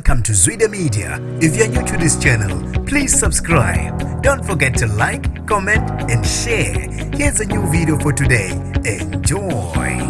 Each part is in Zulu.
Welcome to Zwida Media. If you're new to this channel, please subscribe. Don't forget to like, comment, and share. Here's a new video for today. Enjoy.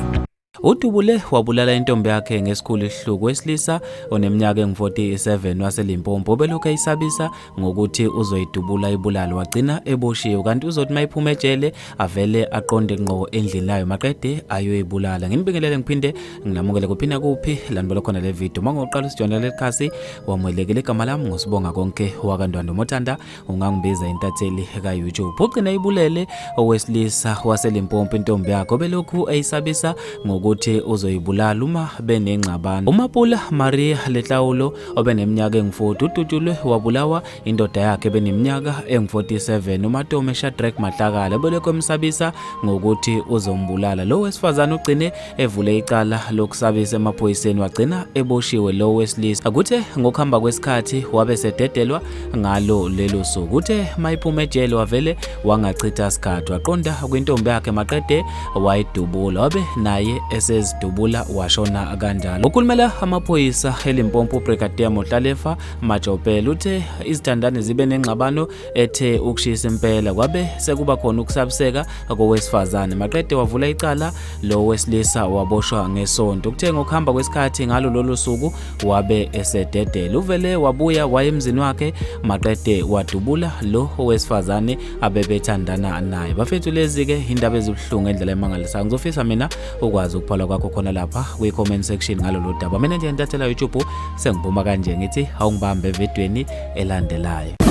Udubule wabulala intombi yakhe ngesihluku wesilisa oneminyaka engu-47 waseLimpopo belokhu eyisabisa ngokuthi uzoyidubula ibulala wagcina eboshiwe kanti uzothi mayiphuma ejele avele aqonde ngqo endlini layo maqede ayoyibulala. Nginibingelele ngiphinde nginamukele kuphina kuphi lanibona khona le video mangoqala usijona lekhasi wamwelekele igama lami ngosibonga konke wakandwando Mothanda ungangibiza intatheli ka-YouTube. Ugcina ibulele owesilisa waseLimpopo intombi yakhe belokhu eyisabisa ngokuthi uzoyibulala uma benengxabano. Umapula Maria Letlaulo obeneminyaka engu-40 udutshulwe wabulawa indoda yakhe beneminyaka engu-47 uMatome Shadrack Mahlakala belokhu emsabisa ngokuthi uzombulala. Lo wesifazane ugcine evule icala lokusabisa emaphoyiseni wagcina eboshiwe lo wesilisa. Akuthe ngokuhamba kwesikhathi wabe sededelwa ngalo lelo suku. Uthe mayiphuma ejele wavele wangachitha isikhathi waqonda kwintombi yakhe maqede wayidubula wabe naye esezidubula washona kanjalo. Ukhulumela amaphoyisa eLimpopo Brigadier Mohlalefa Majopela uthe izithandane zibe nengxabano ethe ukushisa impela kwabe sekuba khona ukusabiseka kowesifazane maqede wavula icala lo wesilisa waboshwa ngesonto. Kuthe ngokuhamba kwesikhathi ngalo lolu suku wabe esededela uvele wabuya wayemzini wakhe maqede wadubula lo owesifazane abebethandana naye. Bafethu lezi ke indaba ezibuhlungu endlela emangalisayo. Ngizofisa mina ukwazi ukuphala kwakho khona lapha kwi-comment section ngalolu daba. Mina nje ntathela YouTube sengiphuma kanje ngithi awungibambe evidweni elandelayo.